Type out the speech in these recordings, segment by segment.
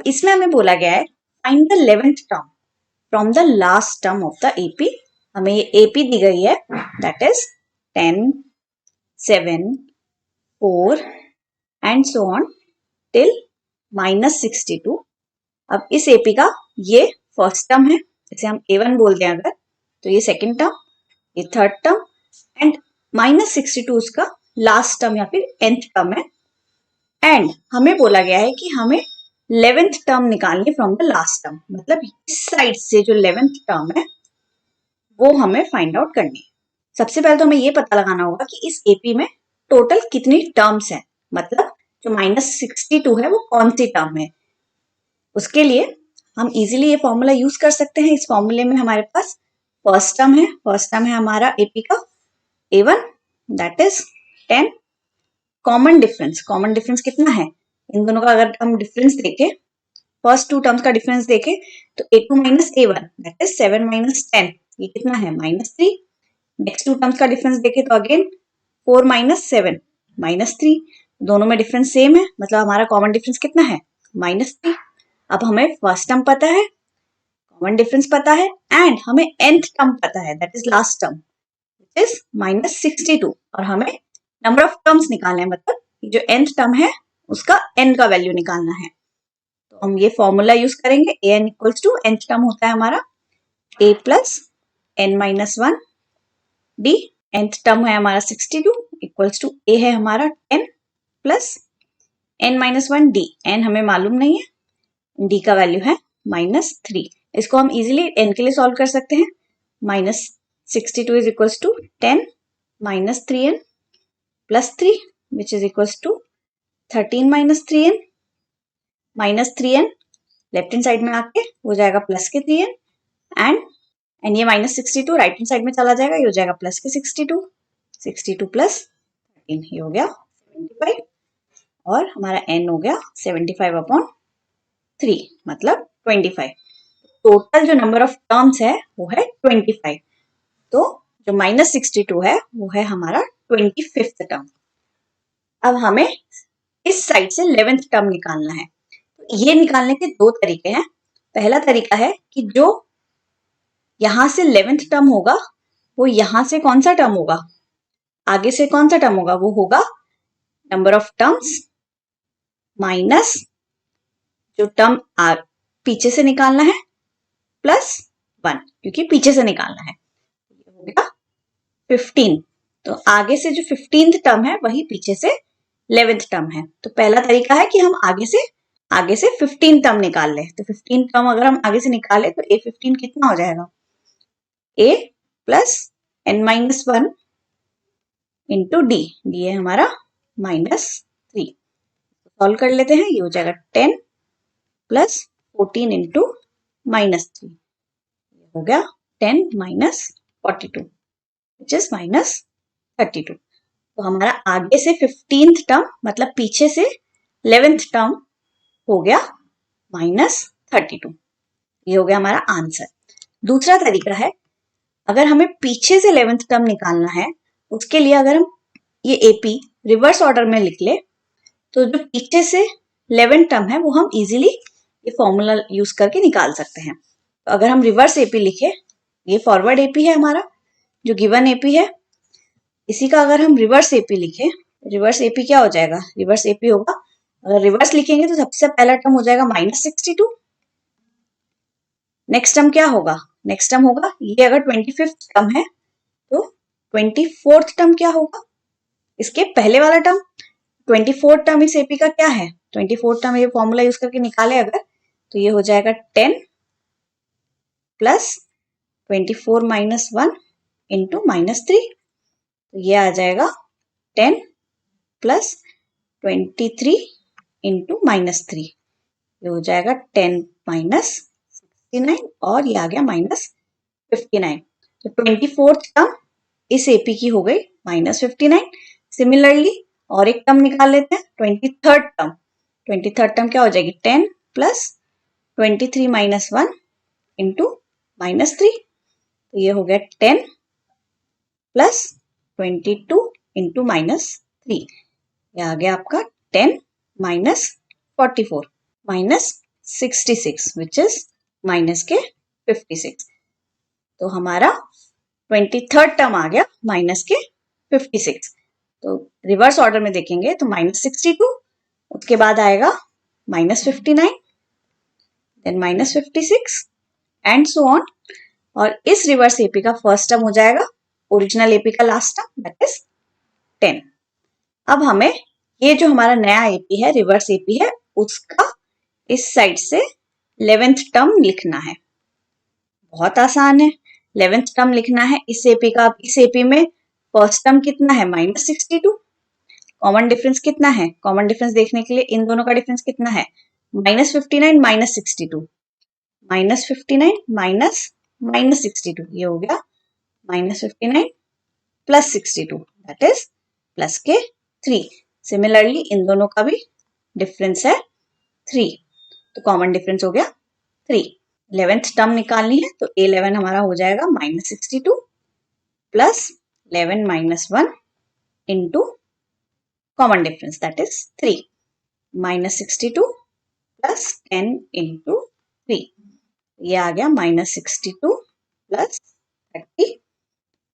इसमें हमें बोला गया है find the 11th term from the last term of the AP. हमें ये एपी दी गई है, that is 10, 7, 4 and so on till -62। अब इस एपी का ये फर्स्ट टर्म है, इसे हम A1 बोलते हैं अगर, तो ये सेकंड टर्म, ये थर्ड टर्म एंड -62 उसका लास्ट टर्म या फिर nth टर्म है। एंड हमें बोला गया है कि हमें 11th टर्म निकालनी फ्रॉम द लास्ट टर्म, मतलब इस साइड से जो 11th टर्म है वो हमें फाइंड आउट करनी है। सबसे पहले तो हमें ये पता लगाना होगा कि इस एपी में टोटल कितनी टर्म्स हैं, मतलब जो -62 है वो कौन सी टर्म है। उसके लिए हम इजीली ये फॉर्मूला यूज कर सकते हैं। इस फॉर्मूले में हमारे पास फर्स्ट टर्म है, फर्स्ट टर्म है हमारा एपी का A1, that is 10। Common difference कितना है इन दोनों का, अगर हम डिफरेंस देखें, फर्स्ट टू टर्म्स का डिफरेंस देखें तो A2 minus A1 that is 7 minus 10, ये कितना है -3। नेक्स्ट टू टर्म्स का डिफरेंस देखें तो अगेन 4 माइनस 7 -3, दोनों में डिफरेंस सेम है, मतलब हमारा कॉमन डिफरेंस कितना है -3। अब हमें फर्स्ट टर्म पता है, कॉमन डिफरेंस पता है एंड हमें nth टर्म पता है, that is last term is -62, और हमें नंबर ऑफ टर्म्स निकालना है, मतलब जो nth टर्म है उसका n का वैल्यू निकालना है। तो हम ये फॉर्मूला यूज करेंगे, an equals to nth term होता है हमारा a plus n minus 1 d, nth term है हमारा 62 इक्वल्स टू a है हमारा 10 plus n minus 1 d, n हमें मालूम नहीं है, d का वैल्यू है -3। इसको हम इजीली n के लिए सॉल्व कर सकते हैं। -62 is equals to 10 minus 3n plus 3 which is equals to 13 minus 3n, -3n left hand side में आके हो जाएगा प्लस के 3n एंड ये -62 राइट हैंड साइड में चला जाएगा, ये हो जाएगा प्लस के 62 प्लस 13, ये हो गया 75 और हमारा n हो गया 75/3 मतलब 25। टोटल जो नंबर ऑफ टर्म्स है वो है 25, तो जो -62 है वो है हमारा 25th टर्म। अब हमें इस साइड से 11th टर्म निकालना है। तो ये निकालने के दो तरीके हैं। पहला तरीका है कि जो यहां से 11th टर्म होगा वो यहां से कौन सा टर्म होगा, आगे से कौन सा टर्म होगा, वो होगा नंबर ऑफ टर्म्स माइनस जो टर्म पीछे से निकालना है प्लस 1, क्योंकि पीछे से निकालना है, हो गया 15। तो आगे से जो 15th टर्म है वही पीछे से 11th टर्म है। तो पहला तरीका है कि हम आगे से 15 टर्म निकाल ले। तो 15 टर्म अगर हम आगे से निकाले तो A15 कितना हो जाएगा, A plus n minus 1 into D, D है हमारा -3। सॉल्व कर लेते हैं, ये हो जाएगा 10 प्लस 14 इंटू -3, हो गया 10 माइनस 42 विच इज -32। तो हमारा आगे से 15th टर्म मतलब पीछे से 11th टर्म हो गया -32, ये हो गया हमारा आंसर। दूसरा तरीका है, अगर हमें पीछे से 11th टर्म निकालना है, उसके लिए अगर हम ये एपी रिवर्स ऑर्डर में लिख ले तो जो पीछे से 11th टर्म है वो हम इजीली ये फॉर्मूला यूज करके निकाल सकते हैं। तो अगर हम रिवर्स एपी लिखे, ये फॉरवर्ड एपी है हमारा जो गिवन एपी है, इसी का अगर हम रिवर्स एपी लिखे, रिवर्स एपी क्या हो जाएगा, रिवर्स एपी होगा, अगर रिवर्स लिखेंगे तो सबसे पहला टर्म हो जाएगा -62। नेक्स्ट टर्म क्या होगा, नेक्स्ट टर्म होगा ये, अगर 25th टर्म है तो 24th टर्म क्या होगा, इसके पहले वाला टर्म। 24th टर्म इस एपी का क्या है, 24th टर्म ये फॉर्मूला यूज करके निकाले अगर, तो ये हो जाएगा 10 प्लस 24 माइनस 1 इंटू -3, तो ये आ जाएगा 10 प्लस 23 इंटू -3, ये हो जाएगा 10 माइनस 69 और ये आ गया -59। तो 24th टर्म इस एपी की हो गई -59। सिमिलरली और एक टर्म निकाल लेते हैं, 23rd टर्म। 23rd टर्म क्या हो जाएगी, 10 प्लस 23 माइनस 1 इंटू -3, तो ये हो गया 10 प्लस 22 इंटू -3, ये आ गया आपका 10 minus 44 minus 66 which is minus के 56। तो हमारा 23rd टर्म आ गया माइनस के 56। तो रिवर्स ऑर्डर में देखेंगे तो -62, उसके बाद आएगा -59, देन -56 एंड सो ऑन। और इस रिवर्स एपी का फर्स्ट टर्म हो जाएगा ओरिजिनल एपी का लास्ट टर्म दैट इज 10। अब हमें ये जो हमारा नया एपी है, रिवर्स एपी है, उसका इस साइड से 11th टर्म लिखना है। बहुत आसान है, 11th टर्म लिखना है इस एपी का। इस एपी में फर्स्ट टर्म कितना है -62, कॉमन डिफरेंस कितना है, कॉमन डिफरेंस देखने के लिए इन दोनों का डिफरेंस कितना है -59 -62, -59 -62, ये हो गया -59 प्लस 62 दैट इज प्लस के 3। सिमिलरली इन दोनों का भी डिफरेंस है 3, तो कॉमन डिफरेंस हो गया 3। 11th टर्म निकालनी है तो A11 हमारा हो जाएगा -62 plus 11 minus 1 into common difference that is 3, -62 plus 10 into 3, ये आ गया -62 plus 30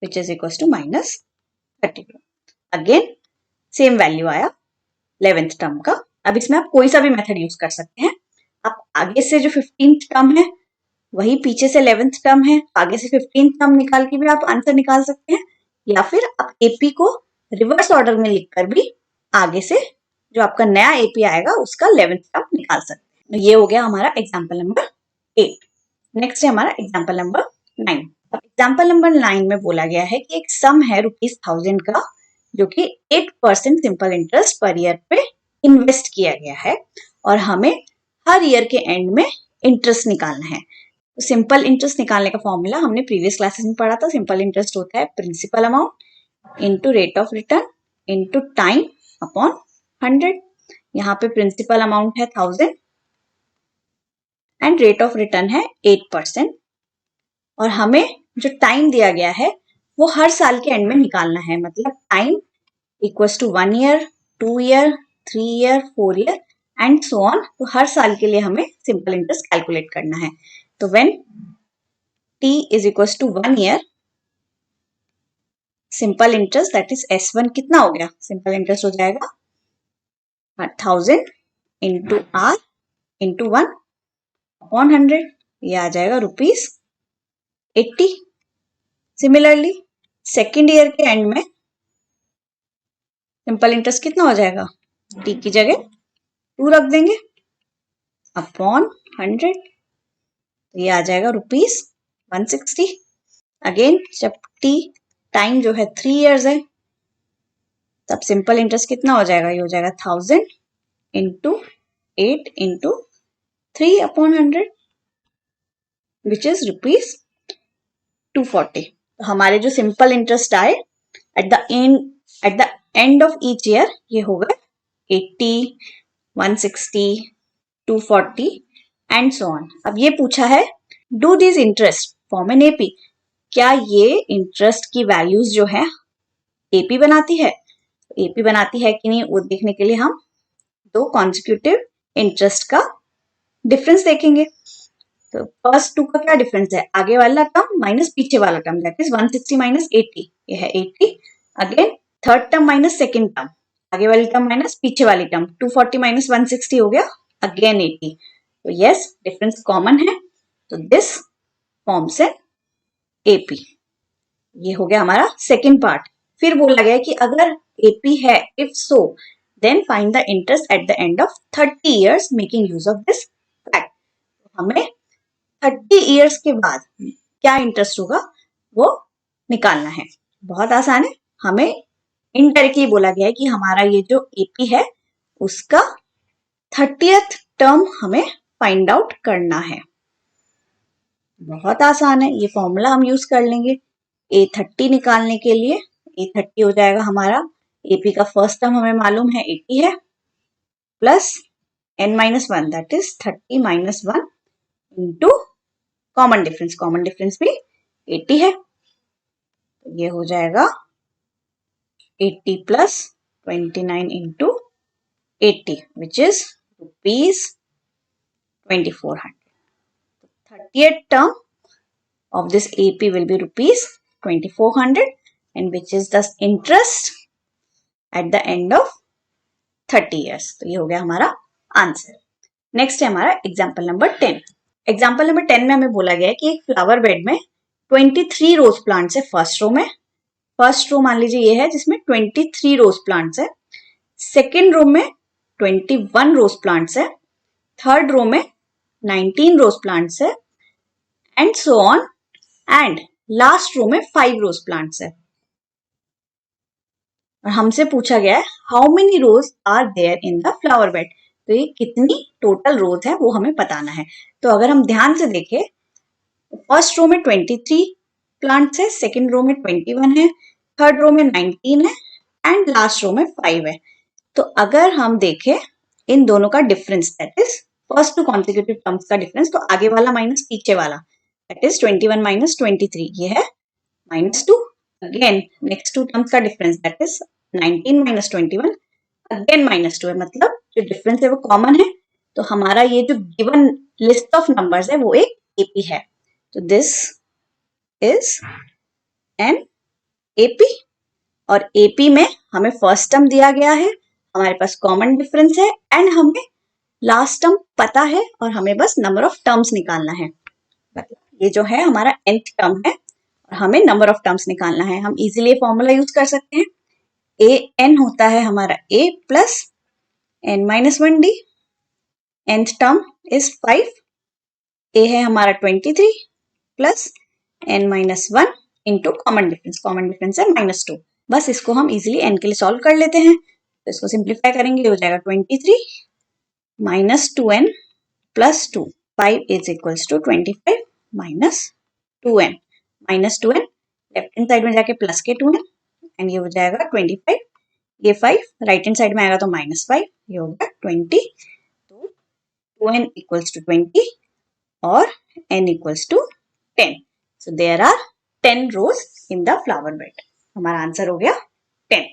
which is equal to -32। Again same value आया 11th टर्म का। अब इसमें आप कोई सा भी मेथड यूज कर सकते हैं। आप आगे से जो 15th टर्म है वही पीछे से 11th टर्म है, आगे से 15th टर्म निकाल के भी आप आंसर निकाल सकते हैं, या फिर आप एपी को रिवर्स ऑर्डर में लिखकर भी आगे से जो आपका नया एपी आएगा उसका 11th टर्म निकाल सकते हैं। ये हो गया हमारा एग्जाम्पल नंबर 8। नेक्स्ट है हमारा एग्जाम्पल नंबर 9। एग्जाम्पल नंबर 9 में बोला गया है कि एक सम है ₹1000 का, जो कि 8% सिंपल इंटरेस्ट पर ईयर पे इन्वेस्ट किया गया है और हमें हर ईयर के एंड में इंटरेस्ट निकालना है। तो सिंपल इंटरेस्ट निकालने का फॉर्मूला हमने प्रीवियस क्लासेस में पढ़ा था। सिंपल इंटरेस्ट होता है principal amount into rate of return into time upon 100। यहाँ पे प्रिंसिपल अमाउंट है 1000 एंड रेट ऑफ रिटर्न है 8%, और हमें जो टाइम दिया गया है वो हर साल के एंड में निकालना है। मतलब time equals to 1 year, 2 year, 3 year, 4 year and so on. तो हर साल के लिए हमें सिंपल इंटरेस्ट कैलकुलेट करना है। तो when t is equals to 1 year, simple interest that is S1 कितना हो गया, सिंपल इंटरेस्ट हो जाएगा 1000 इंटू R इंटू 1 अपॉन 100, ये आ जाएगा ₹80। सिमिलरली सेकेंड ईयर के एंड में सिंपल इंटरेस्ट कितना हो जाएगा, t की जगह 2 रख देंगे अपॉन 100, ये आ जाएगा ₹160। अगेन जब t टाइम जो है 3 इयर्स है तब सिंपल इंटरेस्ट कितना हो जाएगा, ये हो जाएगा 1000 into 8 into 3 upon 100 which is ₹240। तो हमारे जो सिंपल इंटरेस्ट आए eight the end of each year ये होगा 80, 160, 240 एंड सो ऑन। अब ये पूछा है do this interest form an AP, क्या ये इंटरेस्ट की वैल्यूज जो है एपी बनाती है, एपी बनाती है कि नहीं वो देखने के लिए हम दो कॉन्सिक्यूटिव इंटरेस्ट का डिफरेंस देखेंगे। तो फर्स्ट 2 का क्या डिफरेंस है, आगे वाला टर्म माइनस पीछे वाला टर्म दैट इज 160 माइनस 80, ये है 80। Again third term minus second term, आगे वाली टर्म माइनस पीछे वाली टर्म, 240 माइनस 160 हो गया अगेन 80। तो यस डिफरेंस कॉमन है, तो दिस फॉर्म्स एन एपी। ये हो गया हमारा सेकेंड पार्ट। फिर बोला गया कि अगर एपी है if so then find the interest at the end of 30 years making use of this fact. हमें 30 इयर्स के बाद क्या इंटरेस्ट होगा वो निकालना है। बहुत आसान है, हमें इनडायरेक्टली बोला गया है कि हमारा ये जो एपी है उसका 30th टर्म हमें फाइंड आउट करना है। बहुत आसान है, ये फॉर्मूला हम यूज कर लेंगे A30 निकालने के लिए। A30 हो जाएगा हमारा, एपी का फर्स्ट टर्म हमें मालूम है 80 है, plus n-1 that is 30 minus 1 into common difference भी 80 है, तो ये हो जाएगा 80 plus 29 into 80 which is 2400. 30th term of this AP will be rupees 2400 and which is the interest at the end of 30 years. तो ये हो गया हमारा आंसर. नेक्स्ट है हमारा एग्जाम्पल नंबर 10. एग्जाम्पल नंबर 10 में हमें बोला गया है कि एक फ्लावर बेड में 23 रोज प्लांट्स है फर्स्ट रो में. फर्स्ट रो मान लीजिए ये है जिसमें 23 रोज प्लांट्स है. सेकेंड रो में 21 रोज प्लांट्स है. थर्ड रो में 19 रोज प्लांट्स है and so on. And last row में 5 रोज प्लांट्स है. और हमसे पूछा गया है how many rose are there in the flower bed. तो ये कितनी टोटल रोज है वो हमें बताना है. तो अगर हम ध्यान से देखें फर्स्ट रो में 23 प्लांट्स है, सेकेंड रो में 21 है, थर्ड रो में 19 है एंड लास्ट रो में 5 है. तो अगर हम देखें इन दोनों का difference that is first to consecutive terms का डिफरेंस, तो आगे वाला माइनस पीछे वाला दैट इज 21 माइनस 23 ये है -2. अगेन नेक्स्ट टू टर्म्स का difference that is 19 minus 21 again -2 है. मतलब जो डिफरेंस है वो कॉमन है. तो हमारा ये जो गिवन लिस्ट ऑफ नंबर्स है वो एक एपी है. तो दिस इज एन एपी. और एपी में हमें फर्स्ट टर्म दिया गया है, हमारे पास कॉमन डिफरेंस है एंड हमें लास्ट टर्म पता है और हमें बस नंबर ऑफ टर्म्स निकालना है. मतलब ये जो है हमारा nth टर्म है और हमें नंबर ऑफ टर्म्स निकालना है. हम इजीली फॉर्मूला यूज कर सकते हैं. ए एन होता है हमारा a plus n minus 1d. nth term is 5. a है हमारा 23 plus n minus 1 into common difference. Common difference है -2. बस इसको हम इजीली n के लिए सॉल्व कर लेते हैं. तो इसको सिंप्लीफाई करेंगे हो जाएगा 23 minus 2n plus 2. 5 is equals to 25 minus 2n. Minus 2n left hand side में जाके प्लस के 2n एंड ये हो जाएगा 25. ये 5 राइट हैंड साइड में आएगा तो -5. ये होगा 20. तो 2n इक्वल्स टू 20 और n equals to 10. So there are 10 rows in the flower bed. हमारा आंसर हो गया 10.